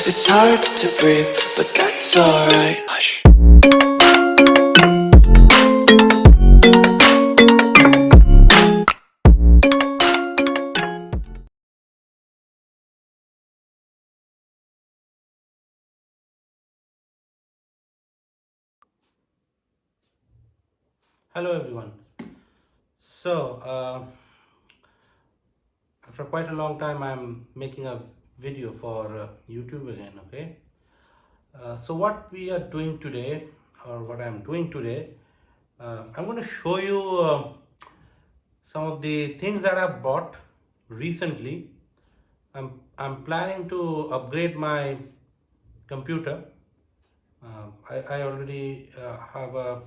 It's hard to breathe, but that's alright. Hush. Hello everyone. So after quite a long time, I'm making a video for YouTube again. Okay. So what we are doing today, or what I'm doing today, I'm going to show you some of the things that I bought recently. I'm planning to upgrade my computer. I already have a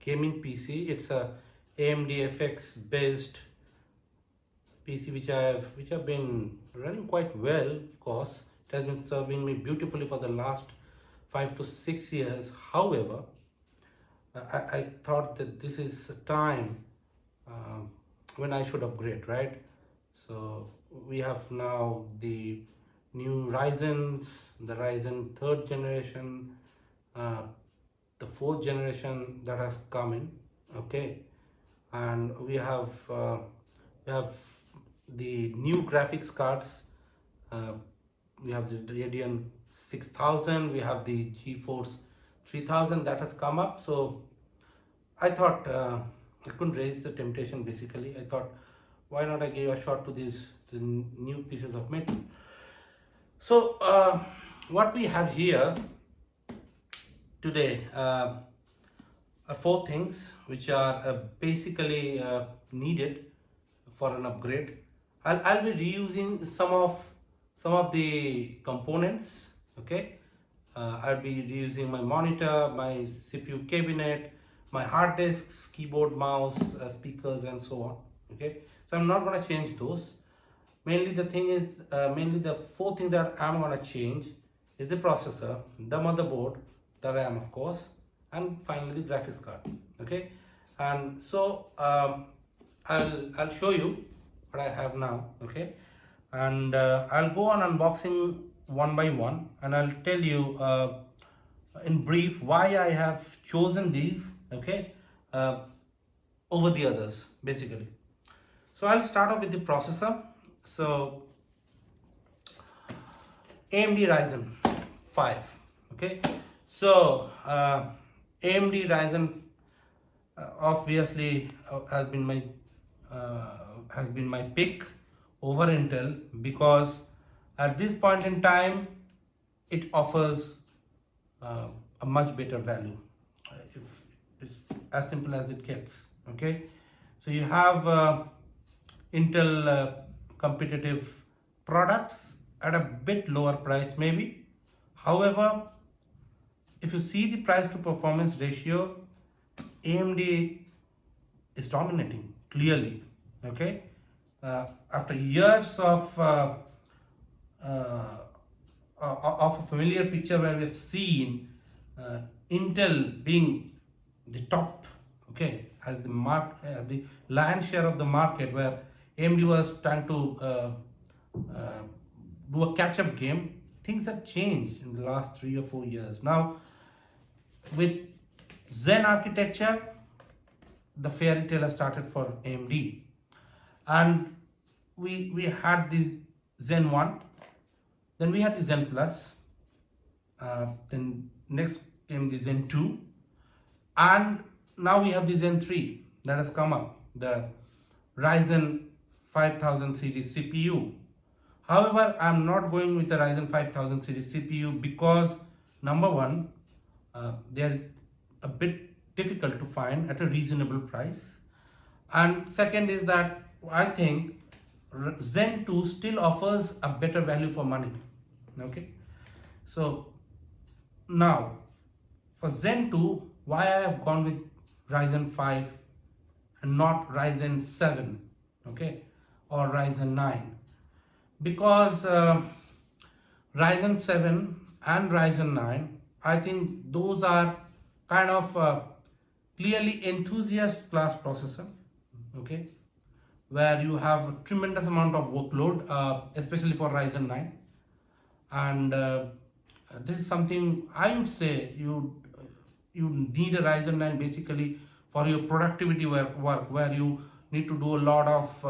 gaming PC. It's a AMD FX based PC which have been running quite well. Of course, it has been serving me beautifully for the last 5 to 6 years. However, I thought that this is a time uh, when I should upgrade, right? So we have now the new Ryzens, the Ryzen third generation, uh, the fourth generation that has come in. Okay, and we have the new graphics cards. uh, we have the Radeon 6000, we have the GeForce 3000 that has come up. So I thought I couldn't resist the temptation. Basically, I thought, why not I give a shot to these new pieces of metal. So what we have here today are four things which are basically needed for an upgrade. I'll be reusing some of the components. Okay, I'll be reusing my monitor, my CPU cabinet, my hard disks, keyboard, mouse, speakers, and so on. Okay, so I'm not going to change those. Mainly the four things that I'm going to change is the processor, the motherboard, the RAM, of course, and finally the graphics card. Okay, and so I'll show you what I have now. Okay, and I'll go on unboxing one by one, and I'll tell you in brief why I have chosen these. Okay, over the others basically. So I'll start off with the processor. So AMD Ryzen 5. Okay, so AMD Ryzen obviously has been my pick over Intel, because at this point in time it offers a much better value. If it's as simple as it gets. Okay, so you have Intel competitive products at a bit lower price maybe. However, if you see the price to performance ratio, AMD is dominating clearly. Okay, after years of a familiar picture where we've seen Intel being the top, okay, as the lion's share of the market, where AMD was trying to uh, do a catch-up game. Things have changed in the last 3 or 4 years. Now, with Zen architecture, the fairy tale has started for AMD, and we had this Zen 1, then we had the Zen Plus, then next came the Zen 2, and now we have the Zen 3 that has come up, the Ryzen 5000 series CPU. However, I'm not going with the Ryzen 5000 series CPU because, number one, they're a bit difficult to find at a reasonable price, and second is that I think Zen 2 still offers a better value for money. Okay, so now for Zen 2, why I have gone with Ryzen 5 and not Ryzen 7, okay, or Ryzen 9, because Ryzen 7 and Ryzen 9, I think those are kind of clearly enthusiast class processor. Okay, where you have a tremendous amount of workload, especially for Ryzen 9, and this is something I would say you need a Ryzen 9 basically for your productivity work where you need to do a lot of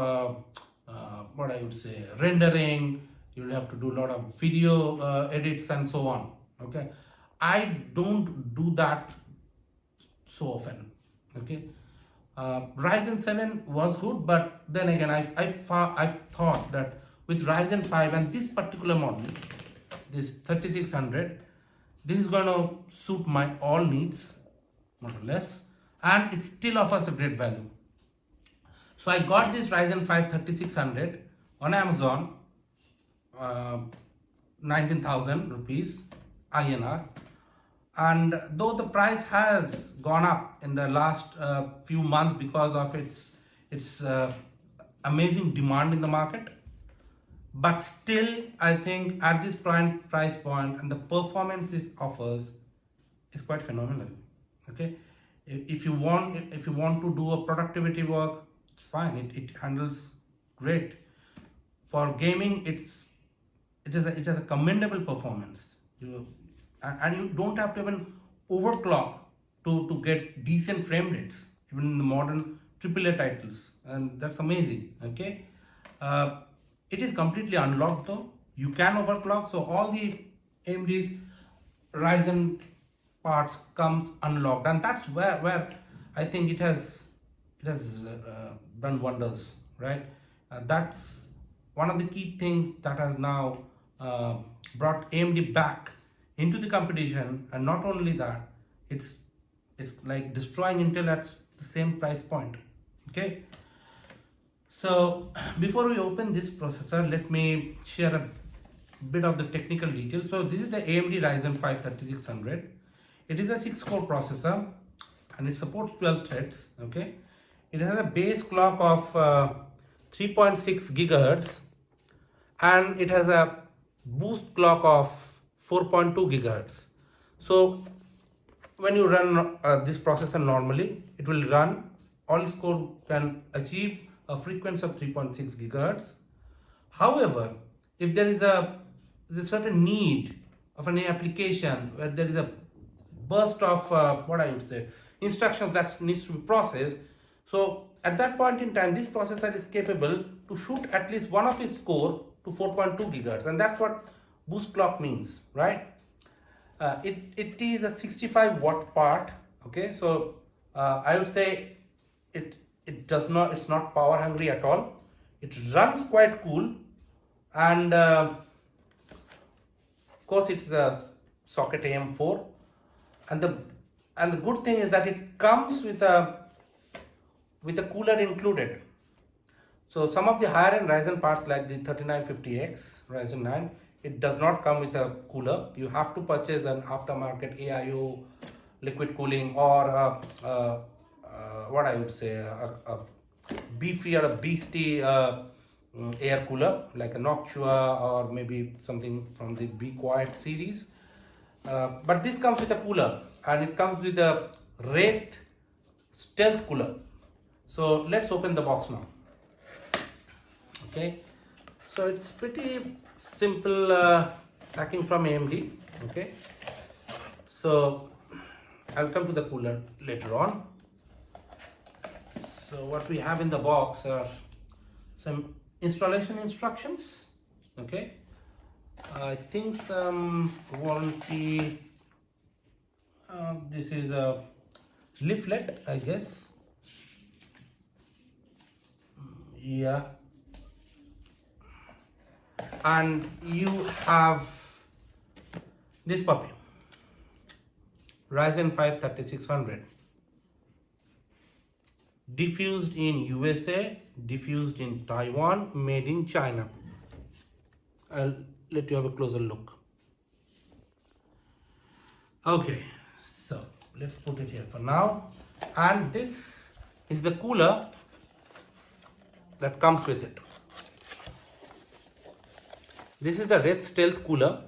what I would say rendering. You'll have to do a lot of video edits and so on. Okay, I don't do that so often. Okay, Ryzen 7 was good, but then again I thought that with Ryzen 5 and this particular model, this 3600, this is going to suit my all needs more or less, and it still offers a great value. So I got this Ryzen 5 3600 on Amazon, 19,000 rupees INR, and though the price has gone up in the last few months because of its amazing demand in the market, but still I think at this price point and the performance it offers is quite phenomenal. Okay, if you want to do a productivity work, it's fine, it handles great. For gaming, it has a commendable performance. And you don't have to even overclock to get decent frame rates even in the modern AAA titles, and that's amazing. Okay, it is completely unlocked though. You can overclock, so all the AMD's Ryzen parts comes unlocked, and that's where I think it has done wonders, right? That's one of the key things that has now brought AMD back into the competition, and not only that, it's like destroying Intel at the same price point. Okay, so before we open this processor, let me share a bit of the technical details. So this is the AMD Ryzen 5 3600. It is a 6-core processor and it supports 12 threads. Okay, it has a base clock of 3.6 gigahertz, and it has a boost clock of 4.2 gigahertz. So when you run this processor normally, it will run, all its core can achieve a frequency of 3.6 gigahertz. However, if there is a certain need of any application where there is a burst of what I would say instructions that needs to be processed, so at that point in time this processor is capable to shoot at least one of its core to 4.2 gigahertz, and that's what boost clock means, right? It is a 65 watt part. Okay, so I would say it's not power hungry at all. It runs quite cool, and of course it's a socket AM4, and the good thing is that it comes with a cooler included. So some of the higher end Ryzen parts like the 3950X Ryzen 9, it does not come with a cooler. You have to purchase an aftermarket AIO liquid cooling, or what I would say a beefy or a beastie air cooler like a Noctua or maybe something from the Be Quiet series. But this comes with a cooler, and it comes with a Wraith stealth cooler. So let's open the box now. Okay, so it's pretty simple packing from AMD. Okay, so I'll come to the cooler later on. So what we have in the box are some installation instructions. Okay, I think some warranty. This is a leaflet, I guess. Yeah, and you have this puppy, Ryzen 5 3600, diffused in USA, diffused in Taiwan, made in China. I'll let you have a closer look. Okay, so let's put it here for now, and this is the cooler that comes with it. This is the Wraith Stealth cooler.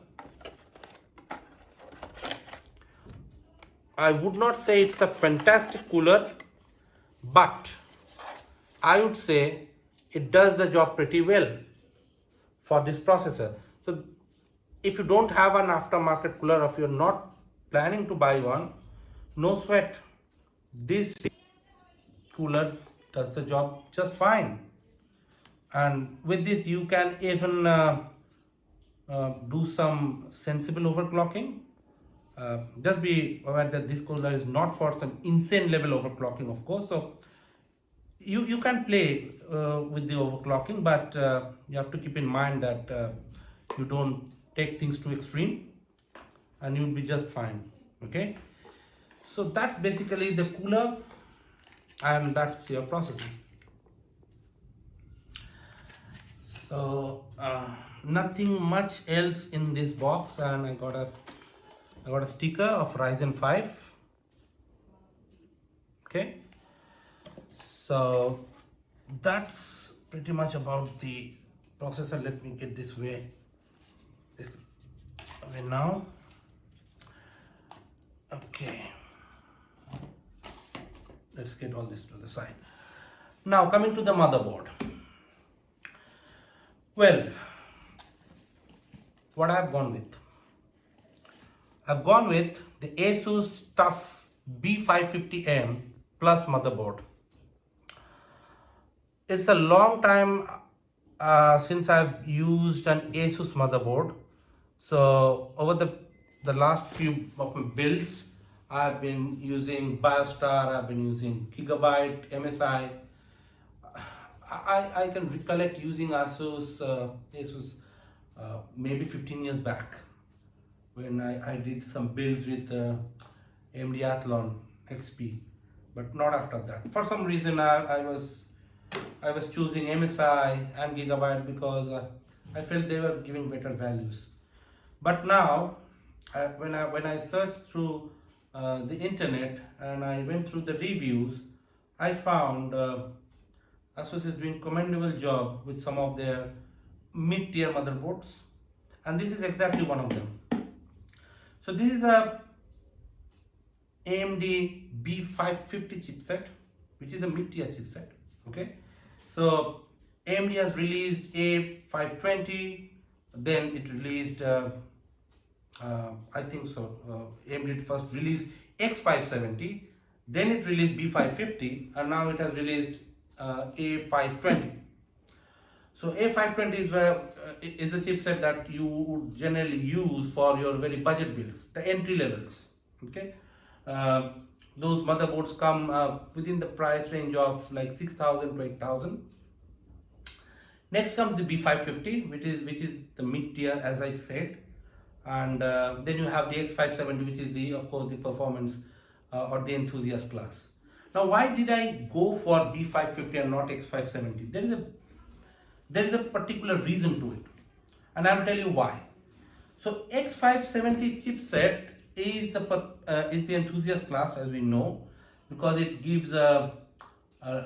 I would not say it's a fantastic cooler, but I would say it does the job pretty well for this processor. So if you don't have an aftermarket cooler, or if you're not planning to buy one, no sweat. This cooler does the job just fine. And with this, you can even do some sensible overclocking. Just be aware that this cooler is not for some insane level overclocking, of course. So you can play with the overclocking, but you have to keep in mind that you don't take things to extreme, and you'll be just fine. Okay, so that's basically the cooler, and that's your processing. So nothing much else in this box, and I got a sticker of Ryzen 5. Okay, so that's pretty much about the processor. Let me get this away now. Okay, let's get all this to the side. Now coming to the motherboard. Well, what I've gone with? I've gone with the Asus TUF B550M Plus motherboard. It's a long time since I've used an Asus motherboard. So over the last few of my builds, I've been using BioStar, I've been using Gigabyte, MSI. I can recollect using Asus maybe 15 years back, when I did some builds with AMD Athlon XP, but not after that. For some reason, I was choosing MSI and Gigabyte because I felt they were giving better values. But now, when I searched through the internet and I went through the reviews, I found Asus is doing commendable job with some of their mid-tier motherboards, and this is exactly one of them. So this is a AMD B550 chipset, which is a mid-tier chipset. Okay, so AMD has released A520, then it released I think so AMD first released X570, then it released B550, and now it has released A520. So A520 is a chipset that you would generally use for your very budget builds, the entry levels. Okay, those motherboards come within the price range of like 6,000 to 8,000. Next comes the B550, which is the mid tier, as I said, and then you have the X570, which is of course the performance or the enthusiast class. Now, why did I go for B550 and not X570? There is a particular reason to it, and I will tell you why. So X570 chipset is the enthusiast class, as we know, because it gives a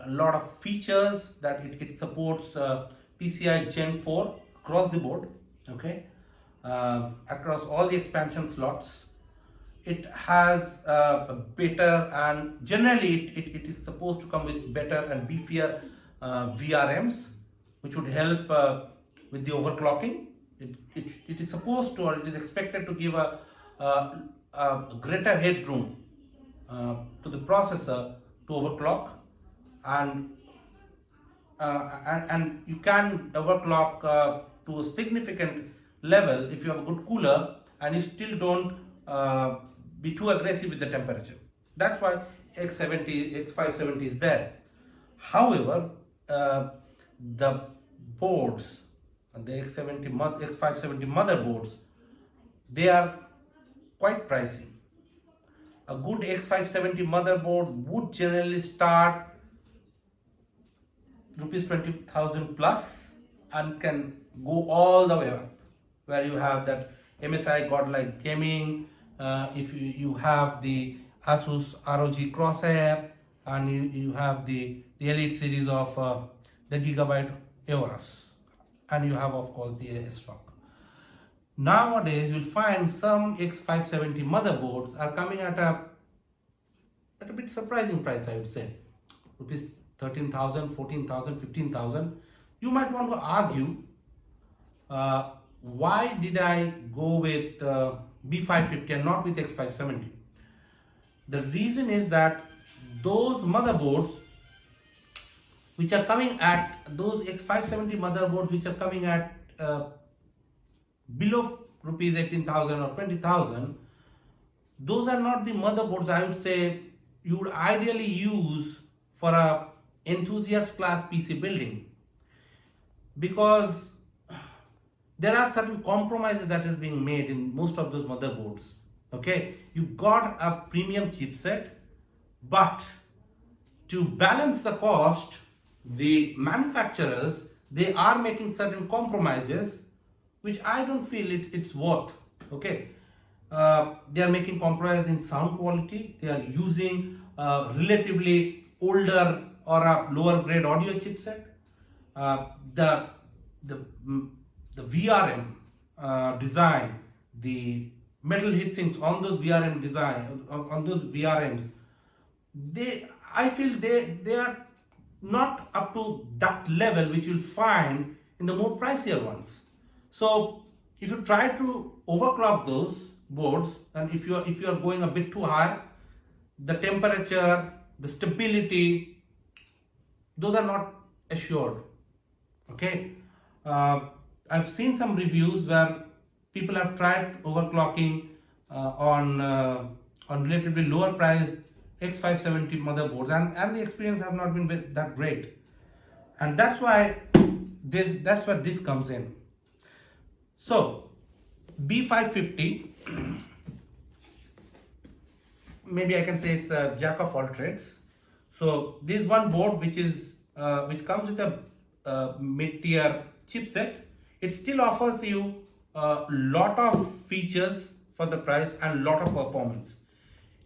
lot of features that it supports PCI Gen 4 across the board. Okay, across all the expansion slots. It has a better, and generally it is supposed to come with better and beefier VRMs, which would help with the overclocking. It is supposed to, or it is expected to give a greater headroom to the processor to overclock, and you can overclock to a significant level if you have a good cooler and you still don't be too aggressive with the temperature. That's why X570 is there. However, the boards, the X570 motherboards, they are quite pricey. A good X570 motherboard would generally start rupees 20,000 plus and can go all the way up, where you have that MSI godlike gaming, if you have the Asus ROG Crosshair, and you have the Elite series of the Gigabyte Aorus, and you have of course the S-Rock. Nowadays you'll find some X570 motherboards are coming at a bit surprising price, I would say. Rupees 13,000, 14,000, 15,000. You might want to argue why did I go with B550 and not with X570? The reason is that those motherboards which are coming at those X570 motherboards which are coming at below rupees 18,000 or 20,000, those are not the motherboards I would say you would ideally use for a enthusiast class PC building, because there are certain compromises that are being made in most of those motherboards. Okay, you got a premium chipset, but to balance the cost, the manufacturers, they are making certain compromises which I don't feel it's worth. Okay, they are making compromises in sound quality. They are using relatively older or a lower grade audio chipset. The VRM design, the metal heatsinks on those VRM design, on those VRMs, I feel they are not up to that level which you'll find in the more pricier ones. So if you try to overclock those boards, and if you are going a bit too high, the temperature, the stability, those are not assured. Okay, I've seen some reviews where people have tried overclocking on relatively lower priced X570 motherboards, and the experience has not been that great, and that's why that's where this comes in. So B550, maybe I can say it's a jack of all trades. So this one board which comes with a mid-tier chipset, it still offers you a lot of features for the price and lot of performance.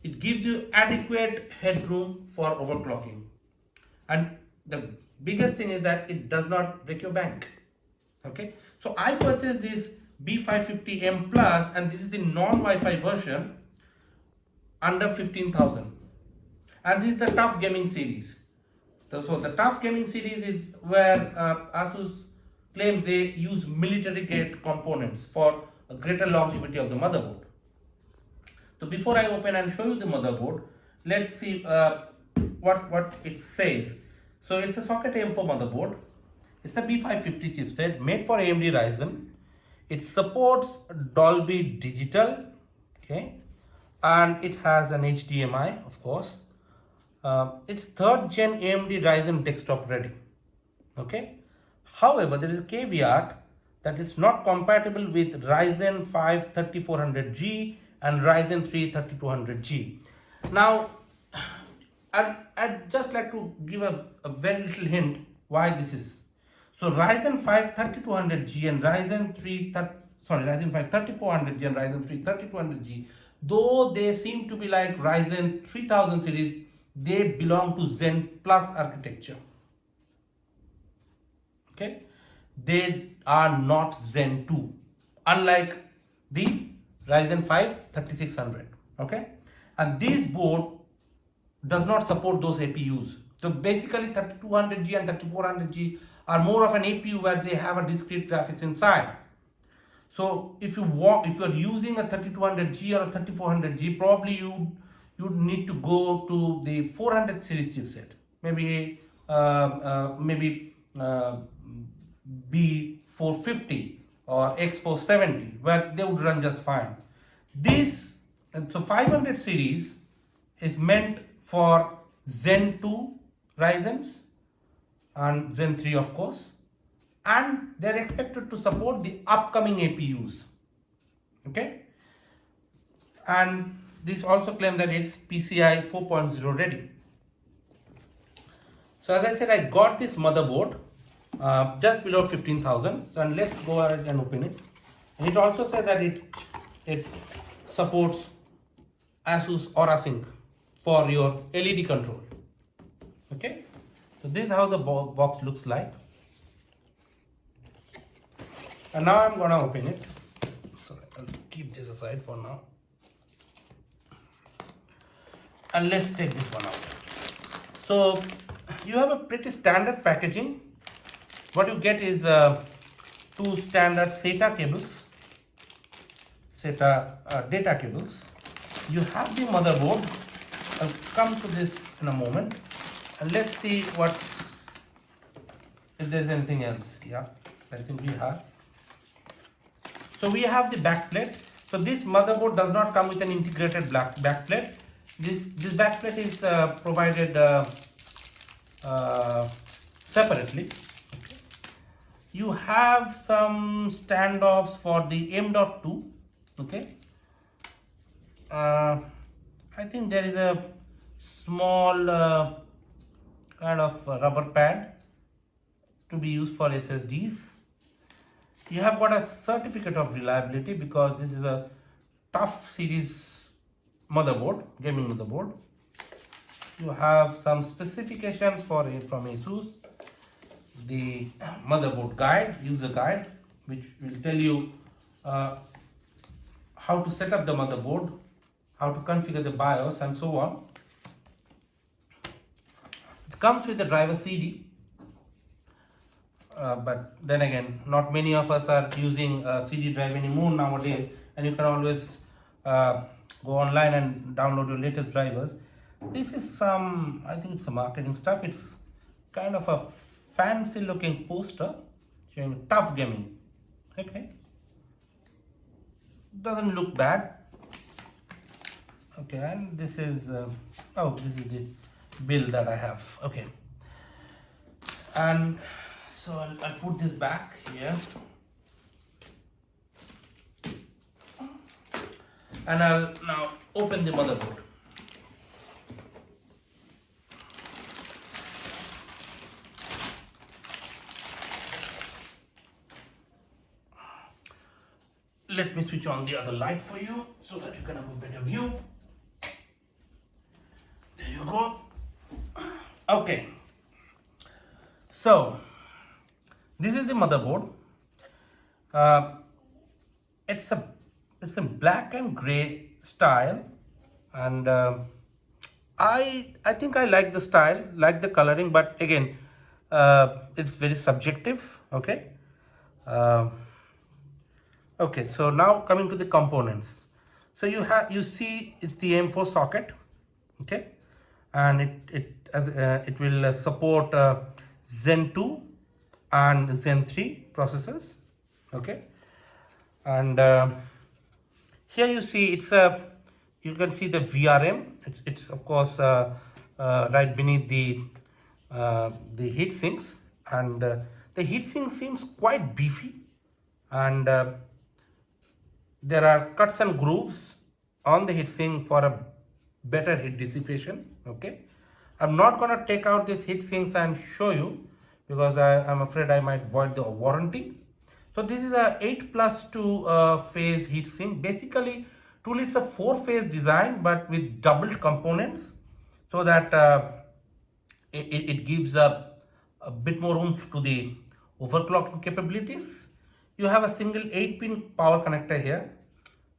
It gives you adequate headroom for overclocking, and the biggest thing is that it does not break your bank. Okay, so I purchased this B550M Plus, and this is the non-Wi-Fi version, under 15,000, and this is the Tough Gaming series. So the Tough Gaming series is where Asus claims they use military grade components for a greater longevity of the motherboard. So before I open and show you the motherboard, let's see what it says. So it's a socket AM4 motherboard. It's a B550 chipset made for AMD Ryzen. It supports Dolby Digital, okay, and it has an HDMI, of course. It's third gen AMD Ryzen desktop ready. Okay. However, there is a caveat that it's not compatible with Ryzen 5 3400G and Ryzen 3 3200G. Now, I'd just like to give a very little hint why this is. So Ryzen 5 3200G and Ryzen 5 3400G and Ryzen 3 3200G, though they seem to be like Ryzen 3000 series, they belong to Zen Plus architecture. Okay, they are not Zen 2, unlike the Ryzen 5 3600. Okay, and this board does not support those APUs. So basically 3200G and 3400G are more of an APU where they have a discrete graphics inside. So if you are using a 3200G or a 3400G, probably you need to go to the 400 series chipset, maybe B450 or X470, where they would run just fine. So 500 series is meant for Zen 2 Ryzens and Zen 3, of course, and they're expected to support the upcoming APUs. Okay, and this also claims that it's PCI 4.0 ready. So as I said, I got this motherboard just below 15,000. So, and let's go ahead and open it. And it also says that it supports Asus AuraSync for your LED control. Okay, so this is how the box looks like. And now I'm gonna open it. Sorry, I'll keep this aside for now. And let's take this one out. So you have a pretty standard packaging. What you get is two standard SATA cables. SATA data cables. You have the motherboard. I'll come to this in a moment, and let's see if there's anything else. Yeah, I think we have. So we have the backplate. So this motherboard does not come with an integrated backplate. This backplate is provided separately. Okay. You have some standoffs for the M.2. Okay. I think there is a small kind of rubber pad to be used for SSDs. You have got a certificate of reliability because this is a tough series motherboard, gaming motherboard. You have some specifications from ASUS, the motherboard guide, user guide, which will tell you how to set up the motherboard, how to configure the BIOS, and so on. It comes with the driver CD. But then again, not many of us are using CD drive anymore nowadays, and you can always go online and download your latest drivers. This is some, I think it's some marketing stuff. It's kind of a fancy looking poster showing tough gaming. Okay, doesn't look bad. Okay, and this is this is the bill that I have. Okay, and so I'll put this back here, and I'll now open the motherboard. Let me switch on the other light for you so that you can have a better view. There you go. Okay, so this is the motherboard. It's a black and gray style, and I think I like the style, like the coloring, but again, it's very subjective. Okay. Okay. So now coming to the components. So you see it's the M4 socket. Okay, and it will support Zen 2 and Zen 3 processors. Okay, and here you see you can see the VRM. It's of course right beneath the heat sinks, and the heat sink seems quite beefy, and there are cuts and grooves on the heat sink for a better heat dissipation. Okay, I'm not gonna take out these heat sinks and show you because I'm afraid I might void the warranty. So this is a 8+2 phase heat sink. Basically, truly it's a 4-phase design, but with doubled components, so that it gives a bit more oomph to the overclocking capabilities. You have a single 8-pin power connector here,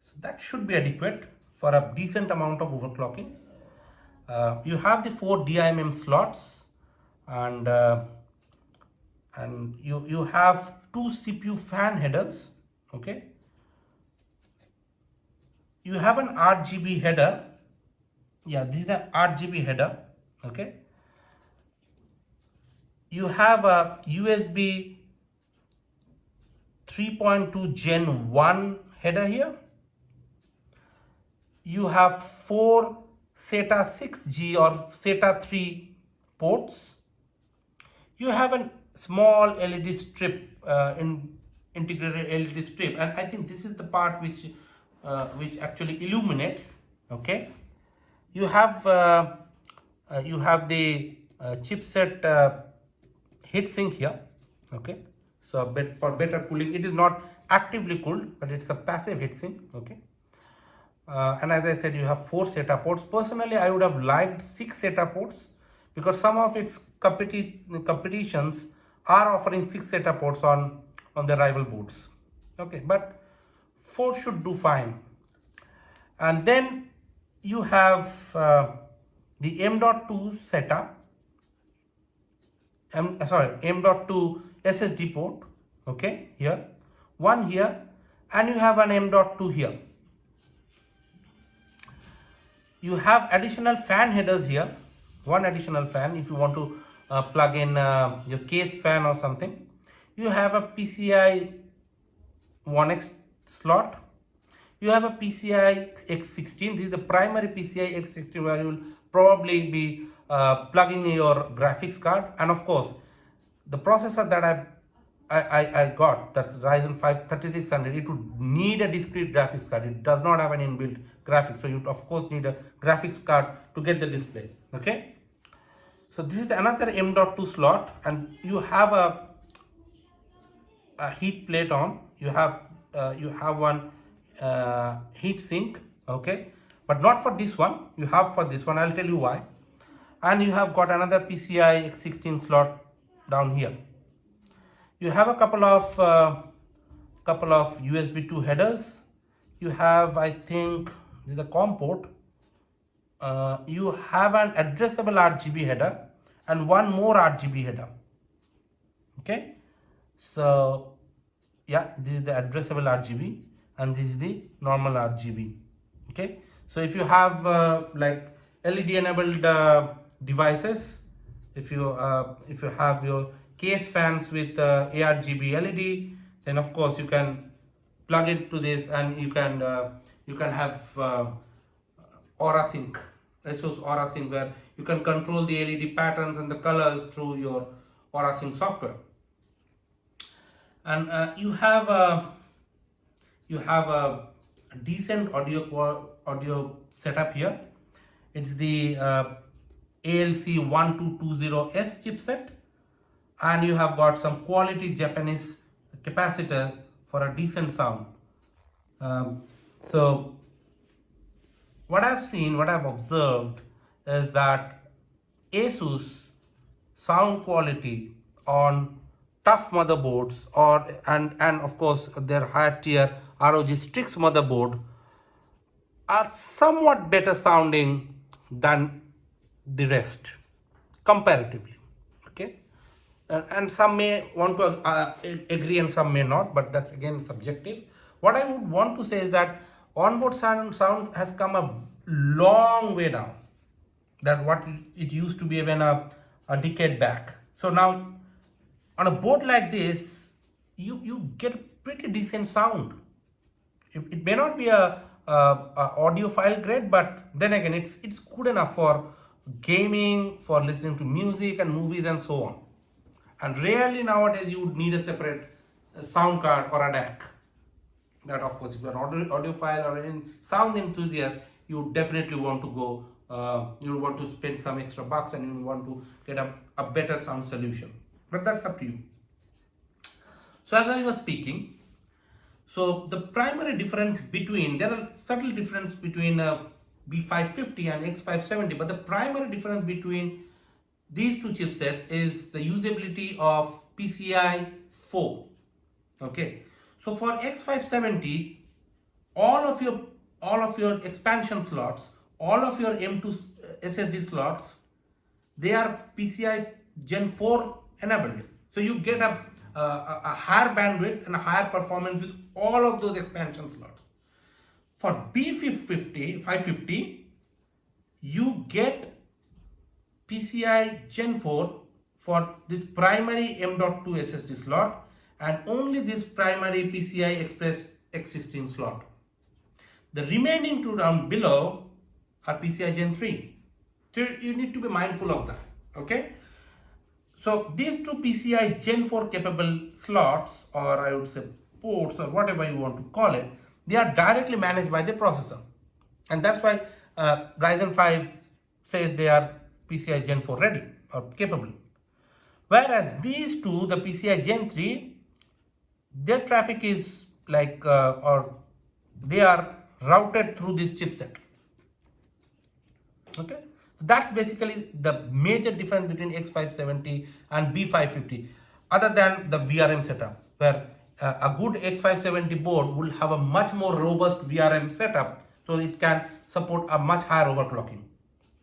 so that should be adequate for a decent amount of overclocking. You have the 4 DIMM slots, and you have 2 CPU fan headers. Okay, you have an RGB header. Yeah, this is an RGB header. Okay, you have a USB 3.2 Gen 1 header here. You have 4 SATA 6G or SATA 3 ports. You have a small LED strip, integrated LED strip, and I think this is the part which actually illuminates. Okay, you have the chipset heatsink here. Okay, so for better cooling, it is not actively cooled, but it's a passive heatsink. Okay, and as I said, you have 4 SATA ports. Personally, I would have liked 6 SATA ports because some of its competitions are offering 6 SATA ports on the rival boards. Okay, but 4 should do fine. And then you have the M.2 SATA, M.2 SSD port. Okay, here, one here, and you have an M.2 here. you have additional fan headers here, one additional fan if you want to plug in your case fan or something. You have a PCI 1X slot. You have a PCI X16. This is the primary PCI X16 where you will probably be plugging in your graphics card, and of course the processor that I got, that Ryzen 5 3600, it would need a discrete graphics card. It does not have an inbuilt graphics, so you of course need a graphics card to get the display. Okay, so this is another M.2 slot, and you have a heat plate on. You have one heat sink, okay, but not for this one. You have for this one, I'll tell you why. And you have got another PCI X16 slot down here. You have a couple of USB 2 headers. You have, I think this is the COM port. You have an addressable RGB header and one more RGB header. Okay, so yeah, this is the addressable RGB and this is the normal RGB. Okay, so if you have like LED enabled devices, if you have your case fans with ARGB LED, then of course you can plug it to this, and you can have Aura Sync, ASUS Aura Sync, where you can control the LED patterns and the colors through your Aura Sync software. And you have a decent audio setup here. It's the ALC1220S chipset, and you have got some quality Japanese capacitor for a decent sound. So what I've observed is that ASUS sound quality on tough motherboards and of course their higher tier ROG Strix motherboard are somewhat better sounding than the rest comparatively. Okay, and some may want to agree and some may not, but that's again subjective. What I would want to say is that onboard sound has come a long way down than what it used to be even a decade back. So now on a board like this, you get pretty decent sound. It may not be a audiophile grade, but then again it's good enough for gaming, for listening to music and movies and so on. And rarely nowadays you would need a separate sound card or a DAC. That of course, if you're an audiophile or an sound enthusiast, you definitely want to go. You want to spend some extra bucks and you want to get a better sound solution. But that's up to you. So as I was speaking, so the primary difference between, there are subtle difference between B550 and X570, but the primary difference between these two chipsets is the usability of PCI 4. Okay, so for X570, all of your expansion slots, all of your M2 SSD slots, they are PCI Gen 4 enabled. So you get a higher bandwidth and a higher performance with all of those expansion slots. For B550, you get PCI Gen 4 for this primary M.2 SSD slot and only this primary PCI Express X16 slot. The remaining two down below are PCI Gen 3. So you need to be mindful of that. Okay. So these two PCI Gen 4 capable slots, or I would say ports, or whatever you want to call it, they are directly managed by the processor. And that's why Ryzen 5 says they are PCI Gen 4 ready or capable. Whereas these two, the PCI Gen 3, their traffic is like, or they are routed through this chipset. Okay. That's basically the major difference between X570 and B550, other than the VRM setup, where a good X570 board will have a much more robust VRM setup, so it can support a much higher overclocking.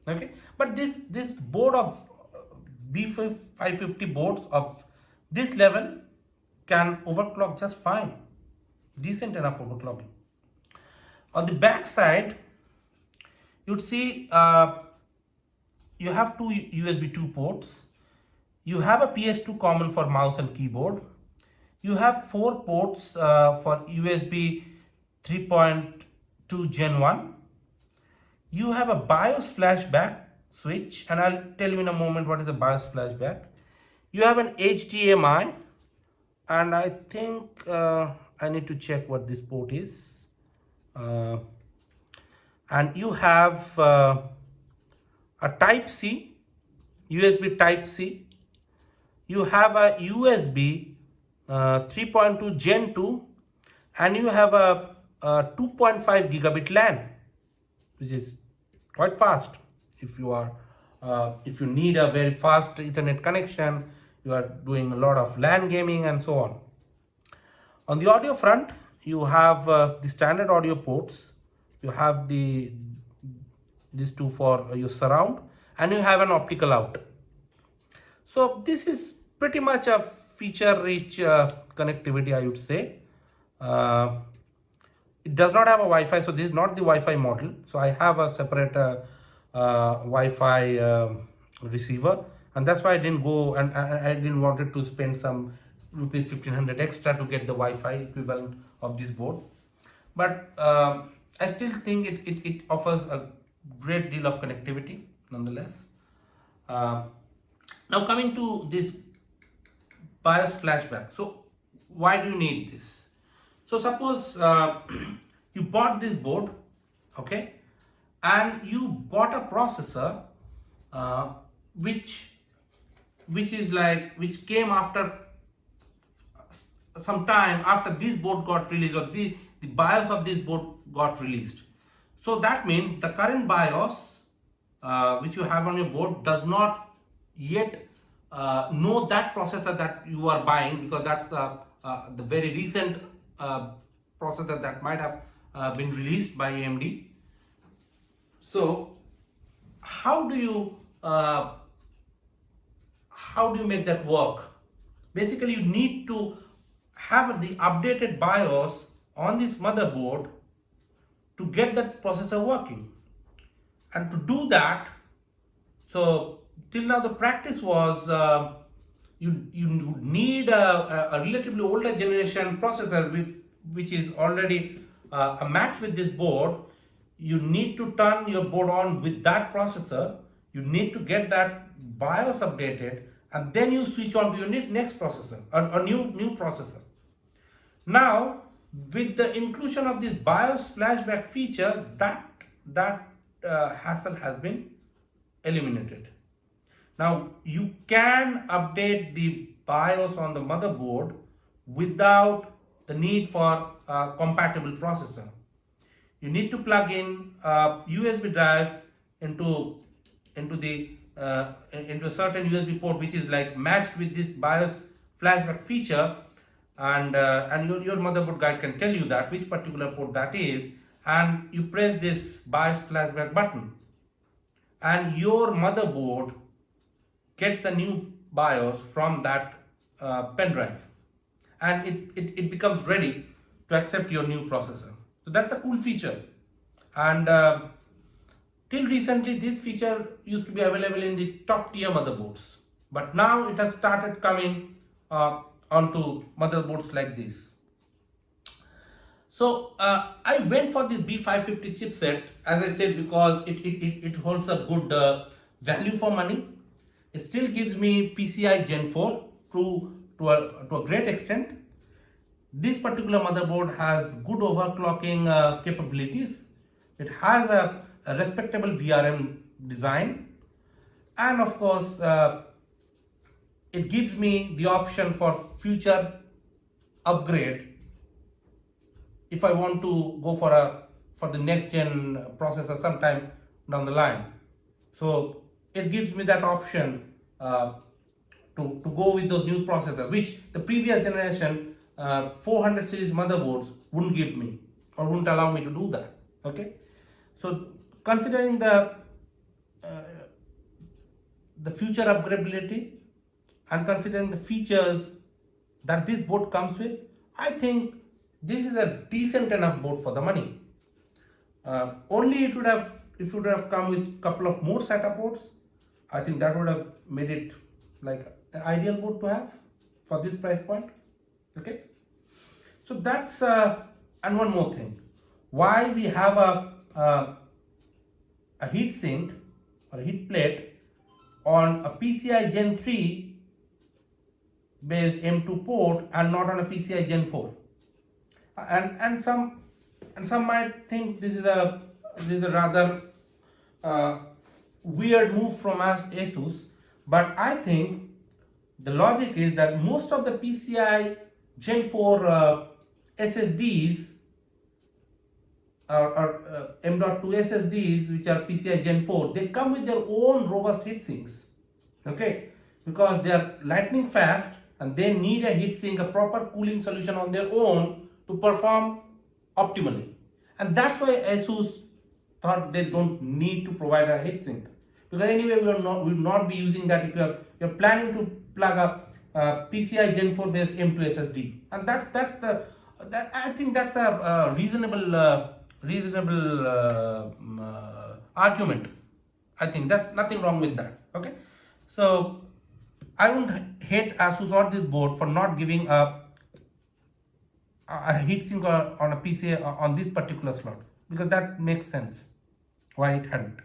Okay, but this board of B550 boards of this level can overclock just fine, decent enough overclocking. On the back side, you'd see you have two USB 2 ports. You have a PS2 common for mouse and keyboard. You have 4 ports for USB 3.2 Gen 1. You have a BIOS flashback switch, and I'll tell you in a moment what is a BIOS flashback. You have an HDMI, and I think I need to check what this port is. And you have a Type C, USB Type C. You have a USB 3.2 Gen 2, and you have a 2.5 gigabit LAN, which is quite fast. If you need a very fast Ethernet connection, you are doing a lot of LAN gaming and so on. On the audio front, you have the standard audio ports. You have these two for your surround, and you have an optical out. So this is pretty much a feature-rich connectivity, I would say. It does not have a Wi-Fi, so this is not the Wi-Fi model. So I have a separate Wi-Fi receiver, and that's why I didn't go, and I didn't wanted to spend some rupees 1500 extra to get the Wi-Fi equivalent of this board. But I still think it offers a great deal of connectivity nonetheless. Now coming to this BIOS flashback. So why do you need this? So suppose you bought this board, okay, and you bought a processor which came after some time after this board got released, or the BIOS of this board got released. So that means the current BIOS which you have on your board does not yet know that processor that you are buying, because that's the very recent processor that might have been released by AMD. So how do you make that work? Basically, you need to have the updated BIOS on this motherboard to get that processor working. And to do that, so till now the practice was you need a relatively older generation processor which is already a match with this board. You need to turn your board on with that processor. You need to get that BIOS updated, and then you switch on to your next processor, or new processor. Now, with the inclusion of this BIOS flashback feature, that hassle has been eliminated. Now, you can update the BIOS on the motherboard without the need for a compatible processor. You need to plug in a USB drive into a certain USB port which is like matched with this BIOS flashback feature, and your motherboard guide can tell you that which particular port that is, and you press this BIOS flashback button, and your motherboard gets the new BIOS from that pen drive, and it becomes ready to accept your new processor. So that's a cool feature, and till recently this feature used to be available in the top tier motherboards, but now it has started coming onto motherboards like this. So I went for this B550 chipset, as I said, because it holds a good value for money. It still gives me PCI Gen 4 to a great extent. This particular motherboard has good overclocking capabilities. It has a respectable VRM design, and of course it gives me the option for future upgrade if I want to go for the next gen processor sometime down the line. So it gives me that option to go with those new processors, which the previous generation 400 series motherboards wouldn't give me, or wouldn't allow me to do that. Okay, so considering the future upgradability and considering the features that this board comes with, I think this is a decent enough board for the money. Only it would have if it would have come with a couple of more SATA ports, I think that would have made it like an ideal board to have for this price point. Okay, so that's and one more thing, why we have a heat sink or a heat plate on a PCI Gen 3 based M2 port and not on a PCI Gen 4. And some might think this is a rather weird move from us ASUS, but I think the logic is that most of the PCI Gen 4 SSDs or M.2 SSDs, which are PCI Gen 4, they come with their own robust heat sinks. Okay, because they are lightning fast and they need a heat sink, a proper cooling solution on their own to perform optimally. And that's why ASUS thought they don't need to provide a heat sink, because anyway we will not be using that if you're planning to plug a PCI Gen 4 based M2 SSD. And I think that's a reasonable argument. I think that's nothing wrong with that. Okay, so I wouldn't hate ASUS or this board for not giving a heatsink on a PCI on this particular slot, because that makes sense why it hadn't.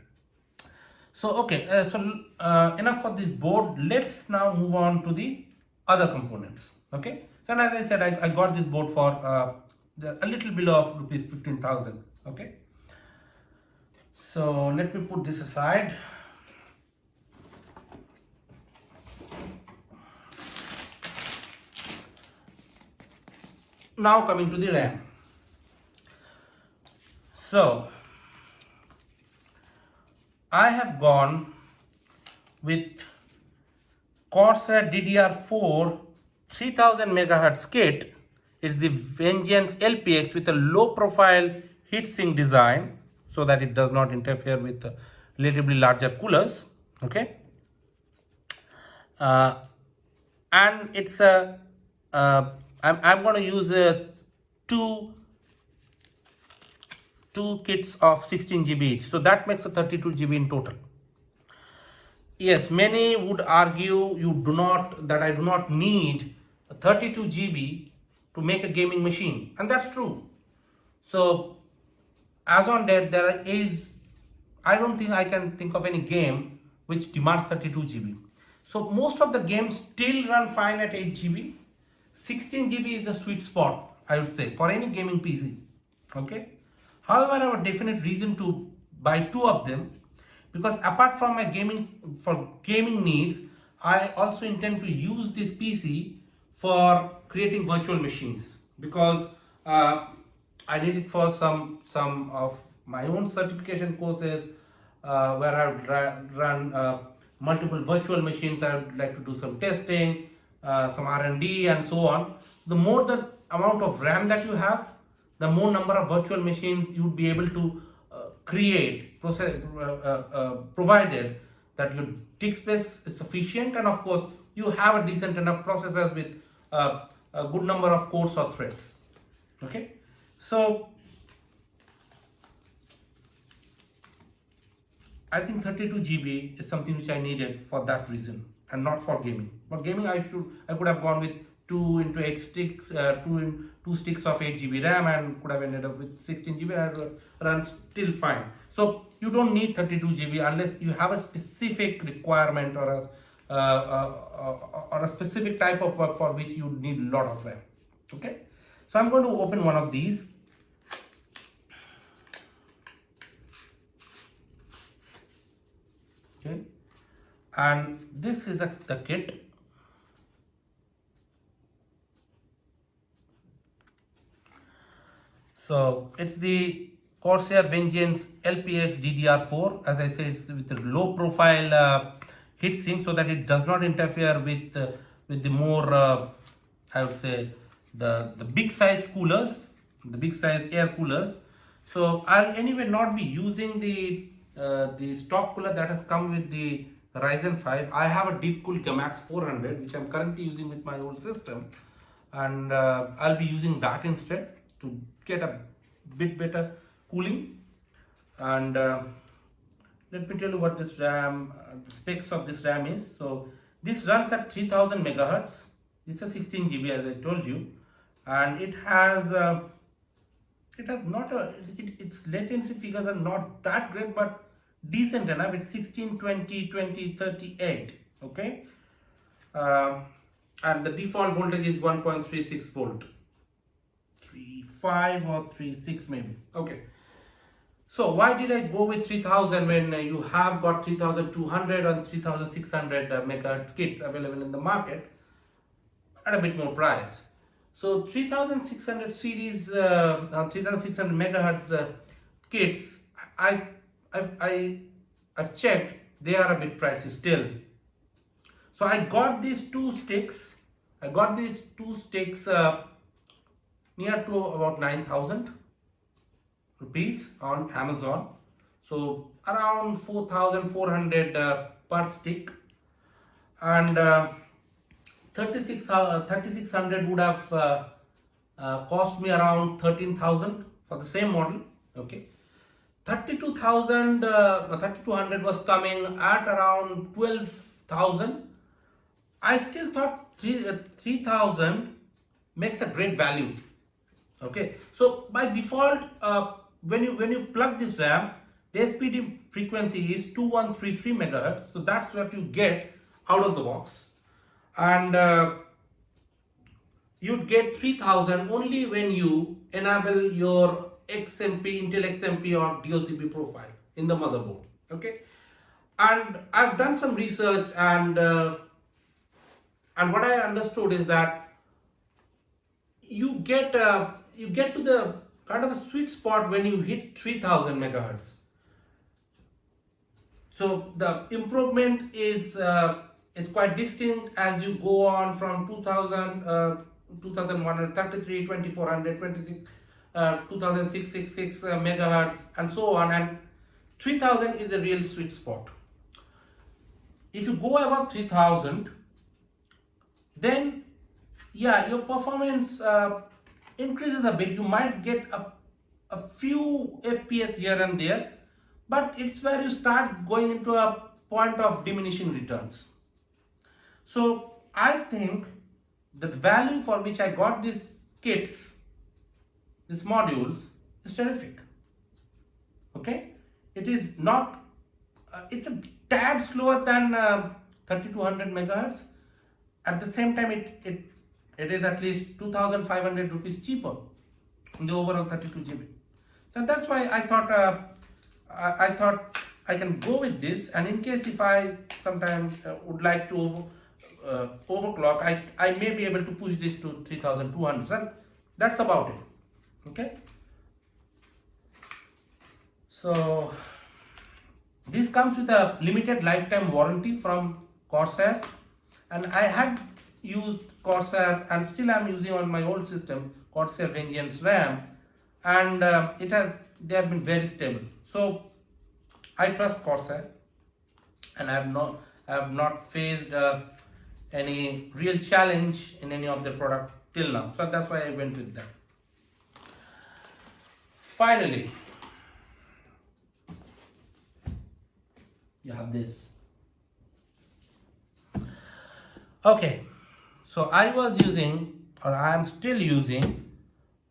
So okay, enough for this board. Let's now move on to the other components. Okay, so as I said, I got this board for a little below of rupees 15,000. Okay, so let me put this aside. Now coming to the RAM. So I have gone with Corsair DDR4 3000 MHz kit. It's the Vengeance LPX with a low profile heatsink design so that it does not interfere with the relatively larger coolers. Okay, and it's a I'm going to use two kits of 16 GB each, so that makes a 32 GB in total. Yes, many would argue that I do not need a 32 GB to make a gaming machine, and that's true. So as on date, I don't think I can think of any game which demands 32 GB. So most of the games still run fine at 8 GB. 16 GB is the sweet spot, I would say, for any gaming PC. Okay. However, I have a definite reason to buy two of them, because apart from my gaming needs, I also intend to use this PC for creating virtual machines, because I need it for some of my own certification courses where I would run multiple virtual machines. I would like to do some testing, some R&D and so on. The more the amount of RAM that you have, the more number of virtual machines you would be able to create, provided that your disk space is sufficient, and of course you have a decent enough processors with a good number of cores or threads. Okay, so I think 32 GB is something which I needed for that reason, and not for gaming. For gaming, I could have gone with 2 into 8 sticks, 2 sticks of 8 GB RAM, and could have ended up with 16 GB and runs still fine. So you don't need 32 GB unless you have a specific requirement or a specific type of work for which you need a lot of RAM. Okay, so I'm going to open one of these. Okay, and this is the kit. So it's the Corsair Vengeance LPX DDR4. As I said, it's with a low profile heatsink so that it does not interfere with the more I would say the big sized coolers, the big sized air coolers. So I'll anyway not be using the stock cooler that has come with the Ryzen 5. I have a Deepcool Gamax 400 which I'm currently using with my old system, and I'll be using that instead to get a bit better cooling. And let me tell you what this RAM, the specs of this RAM is. So this runs at 3000 megahertz. It's a 16 GB as I told you, and it has not a its latency figures are not that great, but decent enough. It's 16, 20, 20, 38. Okay, and the default voltage is 1.36 volt, 35 or 36 maybe. Okay. So why did I go with 3000 when you have got 3200 and 3600 megahertz kits available in the market at a bit more price? So 3600 series, 3600 megahertz kits, I've checked, they are a bit pricey still. So I got these two sticks. Near to about 9,000 rupees on Amazon. So around 4,400 per stick, and 3600 would have cost me around 13,000 for the same model. Okay, 3200 was coming at around 12,000. I still thought 3,000 makes a great value. Okay, so by default, when you plug this RAM, the SPD frequency is 2133 megahertz. So that's what you get out of the box, and you'd get 3000 only when you enable your XMP, Intel XMP or DOCP profile in the motherboard. Okay, and I've done some research, and what I understood is that you get to the kind of a sweet spot when you hit 3000 megahertz. So the improvement is quite distinct as you go on from 2000, 2133, 2400, 26, 2666 megahertz and so on, and 3000 is the real sweet spot. If you go above 3000, then yeah, your performance increases a bit. You might get a few FPS here and there, but it's where you start going into a point of diminishing returns. So I think the value for which I got these kits, these modules, is terrific. Okay, it is not, it's a tad slower than 3200 megahertz. At the same time, it is at least 2,500 rupees cheaper in the overall 32 GB. So that's why I thought I can go with this. And in case if I sometimes would like to overclock, I may be able to push this to 3,200. And that's about it. Okay. So this comes with a limited lifetime warranty from Corsair, and I had used Corsair and still I'm using on my old system Corsair Vengeance RAM, and they have been very stable. So I trust Corsair, and I have not faced any real challenge in any of their product till now. So that's why I went with them. Finally, you have this. Okay, so I was using, or I am still using,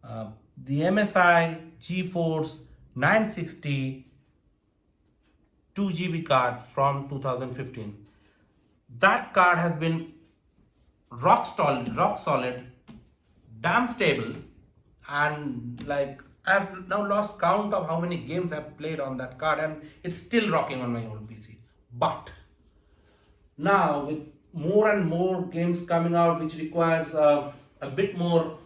the MSI GeForce 960 2GB card from 2015. That card has been rock solid, damn stable, and like I've now lost count of how many games I've played on that card, and it's still rocking on my old PC. But now with more and more games coming out which requires a bit more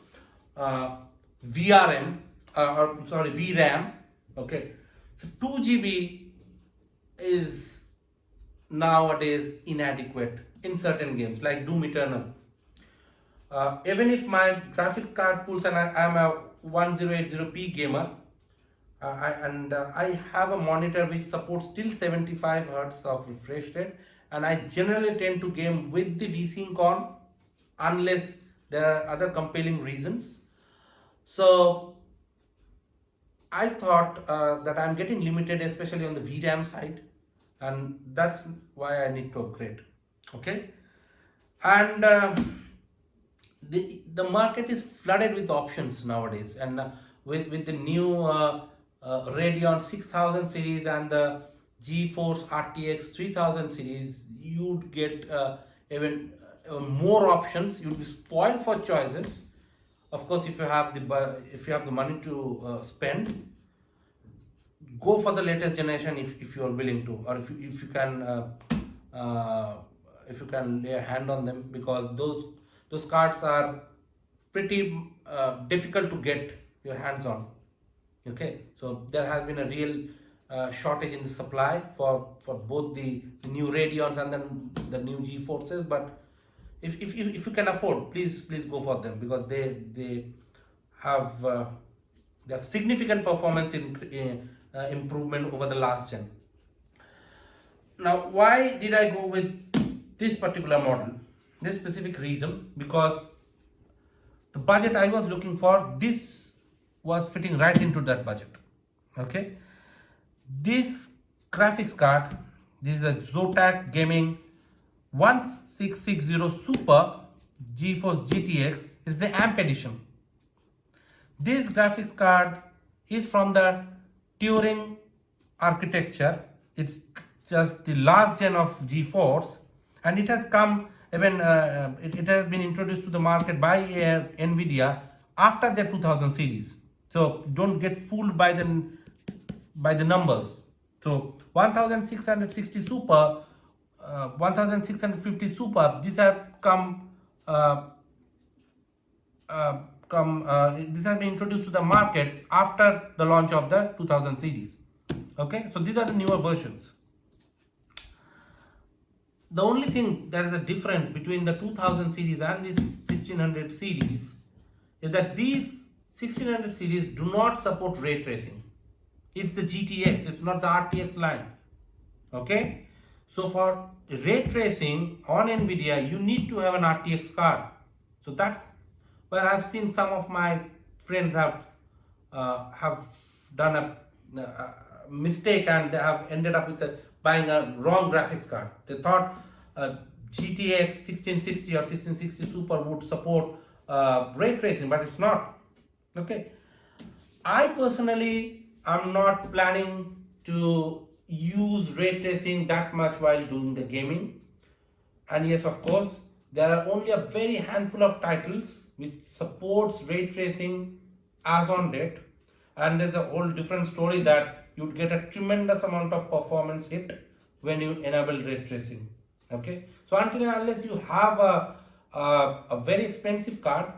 VRM, VRAM. Okay, so 2GB is nowadays inadequate in certain games like Doom Eternal. Even if my graphics card pulls, and I'm a 1080p gamer, I have a monitor which supports till 75 Hz of refresh rate, and I generally tend to game with the VSync on unless there are other compelling reasons. So I thought that I'm getting limited, especially on the VRAM side. and that's why I need to upgrade. Okay, and the market is flooded with options nowadays, and with the new Radeon 6000 series and the GeForce RTX 3000 series, you'd get even more options. You'd be spoiled for choices. Of course, if you have the money to spend, go for the latest generation if you are willing to, or uh, if you can lay a hand on them, because those cards are pretty difficult to get your hands on. Okay, so there has been a real shortage in the supply for both the new Radeons and then the new GeForces. But if you can afford, please go for them, because they have significant performance improvement over the last gen. Now, why did I go with this particular model? This specific reason, because the budget I was looking for, this was fitting right into that budget. Okay, this graphics card, this is a Zotac Gaming 1660 Super GeForce GTX. It's the AMP edition. This graphics card is from the Turing architecture. It's just the last gen of GeForce, and it has come even it has been introduced to the market by Nvidia after the 2000 series. So don't get fooled by the numbers. So 1660 Super, 1650 Super, these have this has been introduced to the market after the launch of the 2000 series. Okay, so these are the newer versions. The only thing that is a difference between the 2000 series and this 1600 series is that these 1600 series do not support ray tracing. It's the GTX, it's not the RTX line. Okay, so for ray tracing on Nvidia, you need to have an RTX card. So that's where I've seen some of my friends have done a mistake, and they have ended up with buying a wrong graphics card. They thought GTX 1660 or 1660 Super would support ray tracing, but it's not. Okay, I personally am not planning to use ray tracing that much while doing the gaming. And yes, of course, there are only a very handful of titles which supports ray tracing as on date, and there's a whole different story that you'd get a tremendous amount of performance hit when you enable ray tracing. Okay, so until and unless you have a very expensive card,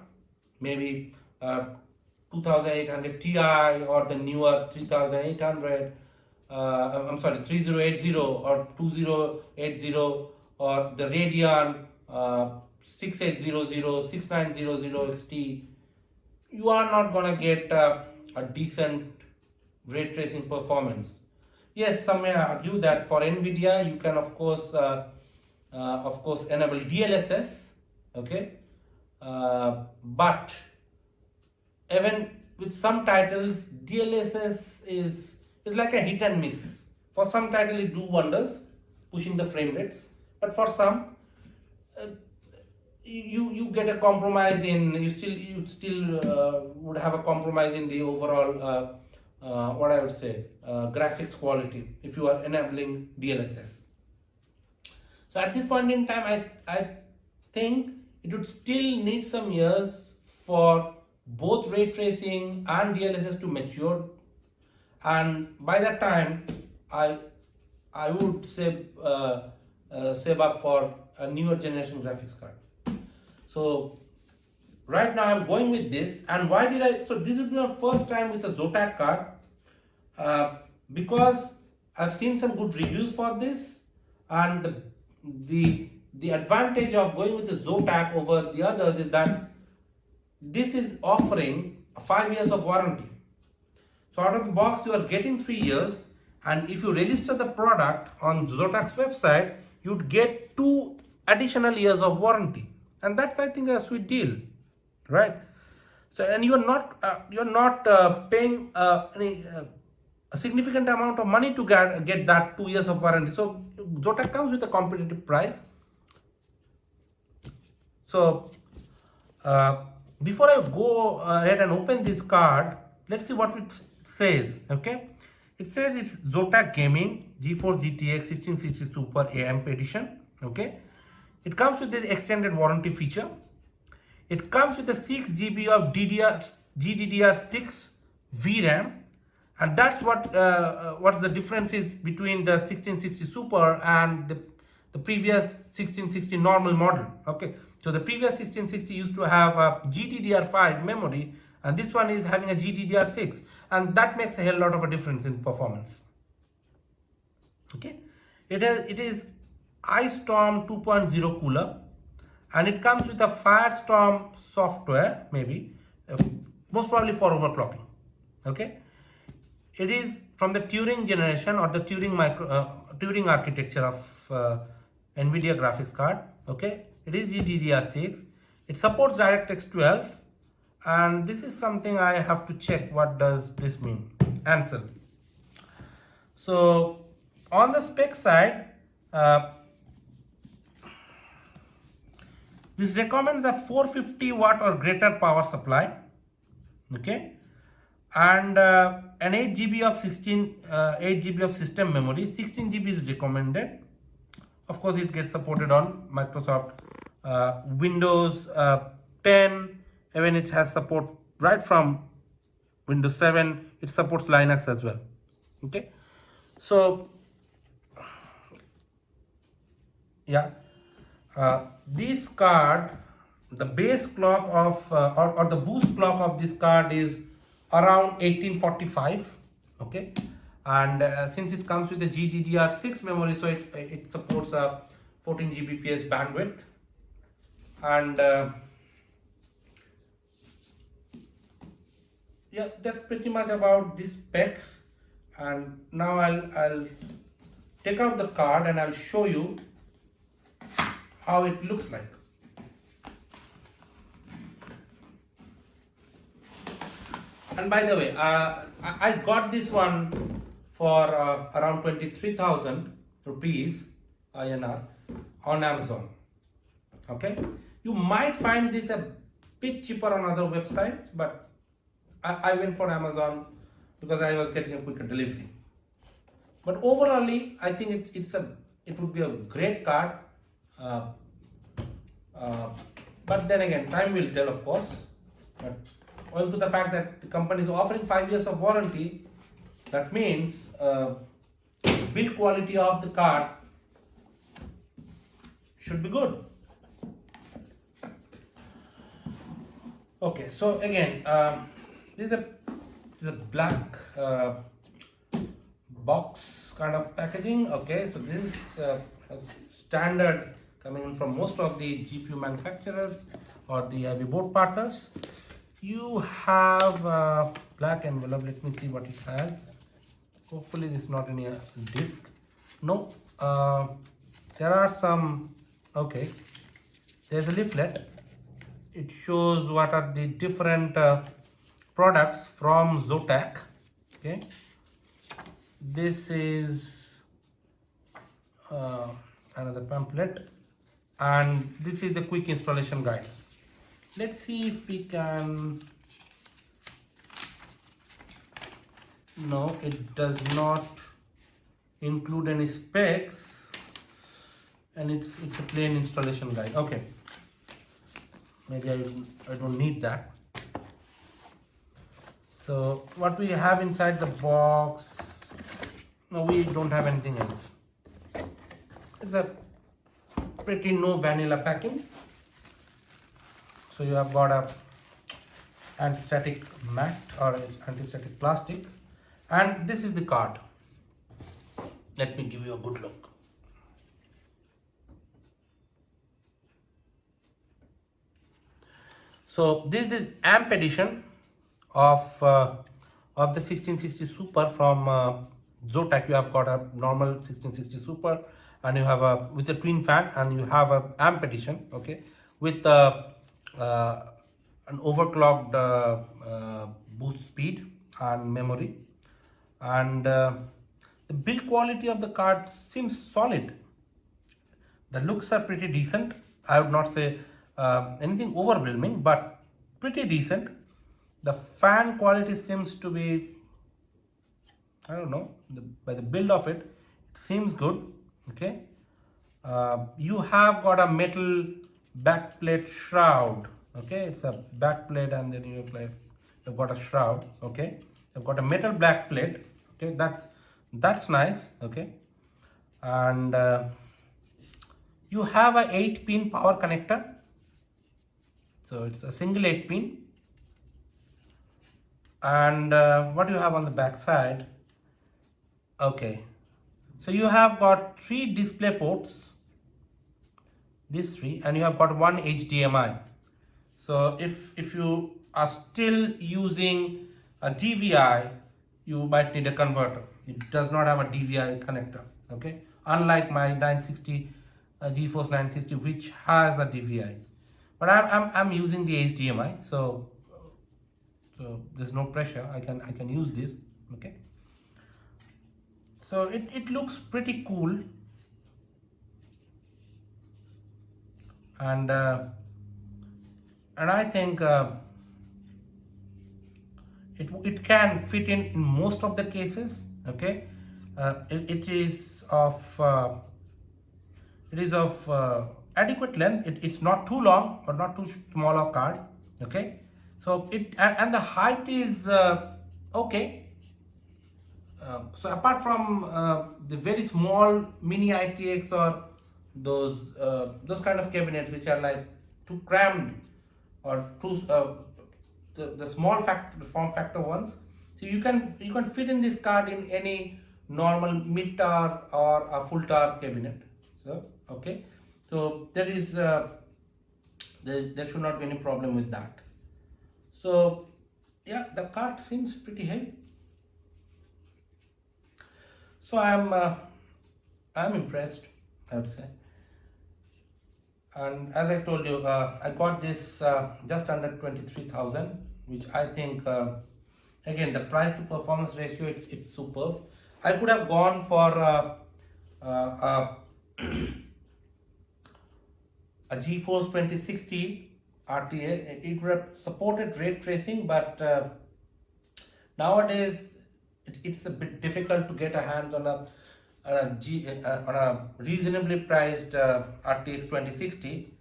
maybe 2800 Ti or the newer 3800, I'm sorry, 3080 or 2080, or the Radeon 6800, 6900 XT, you are not gonna get a decent ray tracing performance. Yes, some may argue that for Nvidia you can of course enable DLSS. Okay, but even with some titles, DLSS is like a hit and miss. For some titles it do wonders, pushing the frame rates, but for some you get a compromise in, you still would have a compromise in the overall what I would say graphics quality if you are enabling DLSS. So at this point in time, I think it would still need some years for both ray tracing and DLSS to mature, and by that time I would save up for a newer generation graphics card. So right now I'm going with this. And why did I? So this will be my first time with a Zotac card, because I've seen some good reviews for this, and the advantage of going with the Zotac over the others is that this is offering 5 years of warranty. So out of the box you are getting 3 years, and if you register the product on Zotac's website, you'd get 2 additional years of warranty, and that's, I think, a sweet deal, right? So, and you're not paying any a significant amount of money to get that 2 years of warranty. So Zotac comes with a competitive price. So before I go ahead and open this card, let's see what it says. Okay, it says it's Zotac Gaming GeForce GTX 1660 Super AMP edition. Okay, it comes with the extended warranty feature. It comes with a 6 GB of GDDR6 VRAM, and that's what's the difference is between the 1660 Super and the previous 1660 normal model. Okay, so the previous 1660 used to have a GDDR5 memory, and this one is having a GDDR6, and that makes a hell lot of a difference in performance. Okay, it is Ice Storm 2.0 cooler, and it comes with a Firestorm software, maybe most probably for overclocking. Okay, it is from the Turing generation or the Turing architecture of NVIDIA graphics card. Okay, it is GDDR6. It supports DirectX 12, and this is something I have to check. What does this mean? Answer. So on the spec side, this recommends a 450 watt or greater power supply. Okay, and an 8 GB of system memory. 16 GB is recommended. Of course, it gets supported on Microsoft Windows 10. Even it has support right from Windows 7. It supports Linux as well. Okay, so yeah, this card, the base clock of or the boost clock of this card is around 1845. Okay, and since it comes with the GDDR6 memory, so it supports a 14 Gbps bandwidth, and yeah, that's pretty much about the specs. And now I'll take out the card and I'll show you how it looks like. And by the way, I got this one for around 23,000 rupees INR on Amazon. Okay, you might find this a bit cheaper on other websites, but I went for Amazon because I was getting a quicker delivery. But overall, I think it would be a great card. But then again, time will tell, of course. But owing to the fact that the company is offering 5 years of warranty, that means build quality of the card should be good. Okay, so again, this is a black box kind of packaging. Okay, so this is standard coming in from most of the GPU manufacturers or the IB board partners. You have a black envelope. Let me see what it has. Hopefully it's not any disc. No, there are some. Okay, there's a leaflet. It shows what are the different products from Zotac. Okay, this is another pamphlet, and this is the quick installation guide. Let's see if we can. No, it does not include any specs, and it's a plain installation guide. Okay, maybe I don't need that. So what we have inside the box? No, we don't have anything else. It's a pretty no vanilla packing. So you have got a anti-static mat or anti-static plastic, and this is the card. Let me give you a good look. So this is the AMP edition of the 1660 Super from Zotac. You have got a normal 1660 Super, and you have a with a twin fan, and you have a AMP edition. Okay, with an overclocked boost speed and memory. and the build quality of the card seems solid. The looks are pretty decent. I would not say anything overwhelming, but pretty decent. The fan quality seems to be, I don't know, by the build of it, it seems good. Okay. You have got a metal backplate shroud. Okay, it's a backplate, and then you've got a shroud. Okay, you've got a metal backplate. Okay, that's nice. Okay, and you have a 8-pin power connector. So it's a single 8-pin. And what do you have on the back side? Okay, so you have got 3 display ports, these 3, and you have got 1 HDMI. So if you are still using a DVI, you might need a converter. It does not have a DVI connector. Okay, unlike my 960 GeForce 960, which has a DVI, but I'm using the HDMI, so there's no pressure. I can use this. Okay, so it looks pretty cool, and I think it can fit in most of the cases. Okay, it is of adequate length. It's not too long or not too small a card. Okay, so and the height is okay. So apart from the very small mini ITX or those kind of cabinets which are like too crammed or too the small form factor ones, so you can fit in this card in any normal mid tower or a full tower cabinet. So okay, so there should not be any problem with that. So yeah, the card seems pretty heavy. So I'm impressed, I would say. And as I told you, I got this just under 23,000, which I think again the price to performance ratio, it's superb. I could have gone for a GeForce 2060 RTA. It would have supported ray tracing, but nowadays it's a bit difficult to get a hands on a reasonably priced RTX 2060.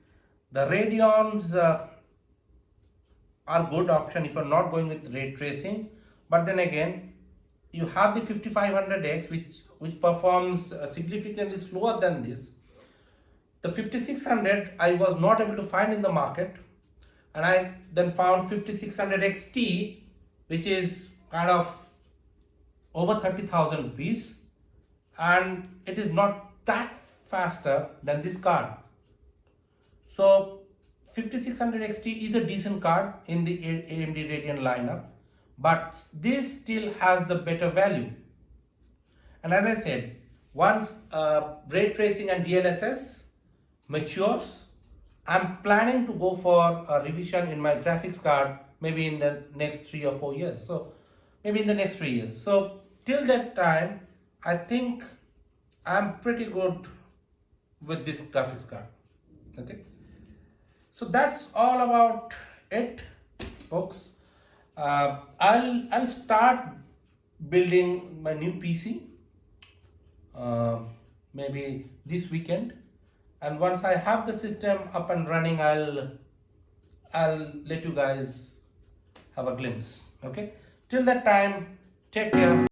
The Radeons are good option if you're not going with ray tracing, but then again you have the 5500X which performs significantly slower than this. The 5600 I was not able to find in the market, and I then found 5600 XT, which is kind of over 30,000 rupees, and it is not that faster than this card. So 5600 XT is a decent card in the AMD Radeon lineup, but this still has the better value. And as I said, once ray tracing and DLSS matures, I'm planning to go for a revision in my graphics card maybe in the next 3 or 4 years. So maybe in the next 3 years. So till that time, I think I'm pretty good with this graphics card. Okay. So that's all about it, folks. I'll start building my new PC maybe this weekend, and once I have the system up and running, I'll let you guys have a glimpse. Okay, till that time, take care.